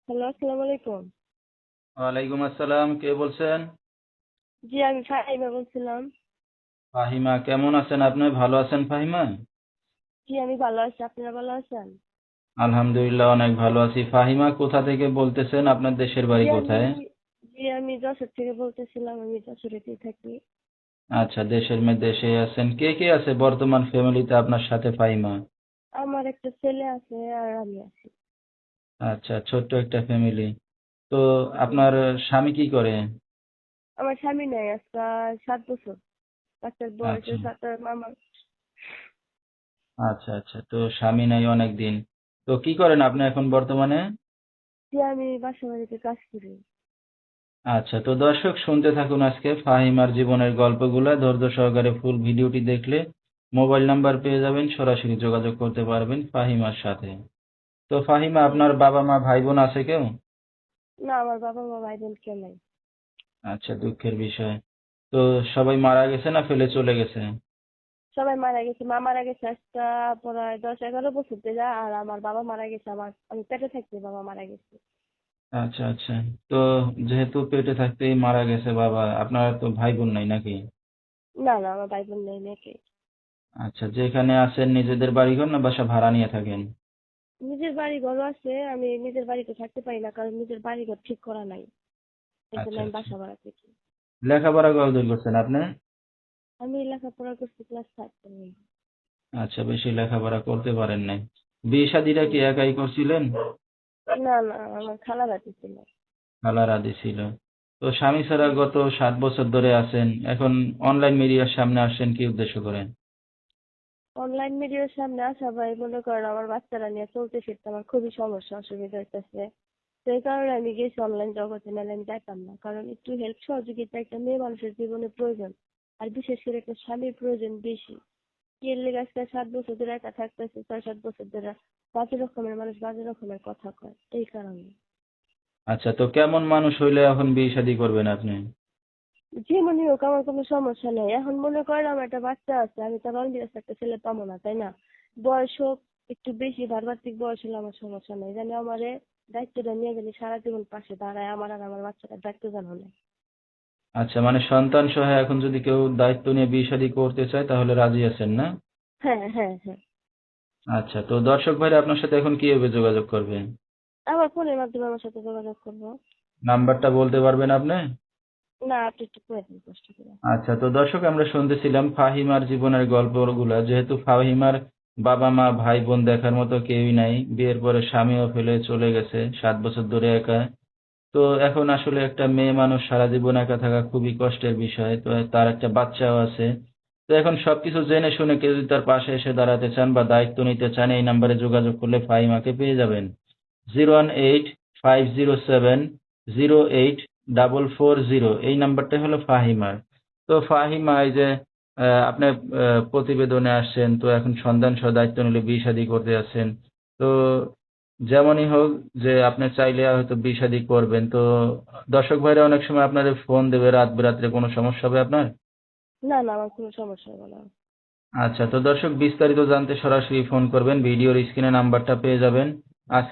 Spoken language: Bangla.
হ্যালো, আসসালামু আলাইকুম। ওয়ালাইকুম আসসালাম, কে বলছেন? জি, আমি ফাহিমা বলছিলাম। ফাহিমা, কেমন আছেন আপনি? ভালো আছেন ফাহিমা? জি, আমি ভালো আছি। আপনারা ভালো আছেন? আলহামদুলিল্লাহ, অনেক ভালো আছি। ফাহিমা, কোথা থেকে বলতেছেন? আপনার দেশের জি, বাড়ি আমি কোথায়? জি, আমি যশোর থেকে বলতেছিলাম। আমি যশোরেতেই থাকি। আচ্ছা, দেশের মেয়ে দেশেই আছেন। কে কে আছে বর্তমান ফ্যামিলিতে আপনার সাথে ফাহিমা? আমার একটা ছেলে আছে আর আমি আছি। আচ্ছা, ছোট্ট একটা ফ্যামিলি। তো হুম। আপনার স্বামী কি করে? আমার স্বামী নাই, আজকে 7 বছর। বাচ্চার বয়স আচ্ছা, 7 মামা। আচ্ছা, আচ্ছা। তো স্বামী নাই অনেক দিন। তো কি করেন আপনি এখন বর্তমানে? জি, আমি বাসা বাড়িতে কাজ করি। আচ্ছা, তো দর্শক শুনতে থাকুন আজকে ফাহিমার জীবনের গল্পগুলা ধৈর্য সহকারে ফুল ভিডিওটি দেখলে মোবাইল নাম্বার পেয়ে যাবেন, সরাসরি যোগাযোগ করতে পারবেন ফাহিমার সাথে। তো ফাহিমা, হুম। আপনার বাবা মা ভাই বোন আছে কেউ? না, আমার বাবা মা ভাই বোন কেউ নাই। আচ্ছা, দুঃখের বিষয়। তো সবাই মারা গেছে না ফেলে চলে গেছে? সবাই মারা গেছে। মা মারা গেছে আজকে প্রায় 10-11 বছর ধরে। আর আমার বাবা মারা গেছে, আমি পেটে থাকতে বাবা মারা গেছে। আচ্ছা, আচ্ছা। তো যেহেতু পেটে থাকতেই মারা গেছে বাবা, আপনার তো ভাই বোন নাই নাকি? না, না, আমার ভাই বোন নেই নাকি। আচ্ছা, যেখানে আছেন নিজেদের বাড়িঘর না বাসা ভাড়া নিয়ে থাকেন? নিজের বাড়ি ঘর আছে, আমি নিজের বাড়িতে থাকতে পারি না কারণ নিজের বাড়ি ঘর ঠিক করা নাই। এই জন্য আচ্ছা, আমি আচ্ছা। বাসা ভাড়া থাকি। লেখাপড়া কতদূর করছেন আপনি? আমি লেখাপড়া করছি ক্লাস 5 পর্যন্ত। আচ্ছা, বেশি লেখাপড়া করতে পারেন নাই। বিয়ে শাদীটা কি হুম। একাই করছিলেন? না, না, আমার খালা বাড়ি ছিল। খালা রাজি ছিল। তো স্বামী ছাড়া গত 7 বছর ধরে আছেন, এখন অনলাইন মিডিয়ার সামনে আসছেন কি উদ্দেশ্য করে? অনলাইন মিডিয়ার সামনে আসা ভাই, মনে করেন আমার বাচ্চারা নিয়ে চলতে ফিরতে আমার খুবই সমস্যা অসুবিধা হইতেছে। সেই কারণে আমি গেছি অনলাইন জগতে, নাহলে আমি যাইতাম না। কারণ একটু হেল্প সহযোগিতা একটা মেয়ে মানুষের জীবনে প্রয়োজন। আর বিশেষ করে একটা স্বামীর প্রয়োজন বেশি। এর লেগে আজকে 7 বছর ধরে একা থাকতেছে, 6-7 বছর ধরে। বাজে রকমের মানুষ বাজে রকমের কথা কয়, এই কারণে। আচ্ছা, তো কেমন মানুষ হইলে এখন বিয়ে শাদী করবেন আপনি? যেমনই হোক আমার কোনো সমস্যা নেই। এখন মনে করেন আমার একটা বাচ্চা আছে, আমি তো রঞ্জিত একটা ছেলে পাবো না, তাই না? বয়স হোক একটু বেশি, ভার্বাতিক বয়স হলে আমার সমস্যা নেই। জানি আমারে দায়িত্বটা নিয়ে জানি সারা জীবন পাশে দাঁড়ায়, আমার আর আমার বাচ্চাটার দায়িত্ব জানো না। আচ্ছা, মানে সন্তান সহ এখন যদি কেউ দায়িত্ব নিয়ে বিয়ে শাদী করতে চায় তাহলে রাজি আছেন না? হ্যাঁ, হ্যাঁ, হ্যাঁ। আচ্ছা, তো দর্শক ভাইরা আপনার সাথে এখন কিভাবে যোগাযোগ করবে? আমার ফোনের মাধ্যমে আমার সাথে যোগাযোগ করবো। নাম্বারটা বলতে পারবেন আপনি? না, আপনি একটু করে দিন কষ্ট করে। আচ্ছা, তো দর্শক আমরা শুনতেছিলাম ফাহিমার জীবনের গল্পগুলা। যেহেতু ফাহিমার বাবা মা ভাই বোন দেখার মতো কেউই নাই, বিয়ের পরে স্বামীও ফেলে চলে গেছে, 7 বছর ধরে একা। তো এখন আসলে একটা মেয়ে মানুষ সারা জীবন একা থাকা খুবই কষ্টের বিষয়। তো তার একটা বাচ্চাও আছে। তো এখন সবকিছু জেনে শুনে কেউ যদি তার পাশে এসে দাঁড়াতে চান বা দায়িত্ব নিতে চান, এই নাম্বারে যোগাযোগ করলে ফাহিমাকে পেয়ে যাবেন। 018-507-0844, এই নাম্বারটা হলো ফাহিমার। তো ফাহিমা, এই যে আপনি প্রতিবেদনে আসছেন, তো এখন সন্তান সহ দায়িত্ব নিলে বিয়ে শাদী করতে যাচ্ছেন। তো যেমনই হোক, যে আপনি চাইলে হয়তো বিয়ে শাদী করবেন, তো দর্শক ভাইরা অনেক সময় আপনাদের ফোন দেবে রাত বেরাত্রে, কোনো সমস্যা হবে আপনার? না, না, আমার কোনো সমস্যা হবে না। আচ্ছা, তো দর্শক বিস্তারিত জানতে সরাসরি ফোন করবেন, ভিডিওর স্ক্রিনে নাম্বারটা পেয়ে যাবেন। আজ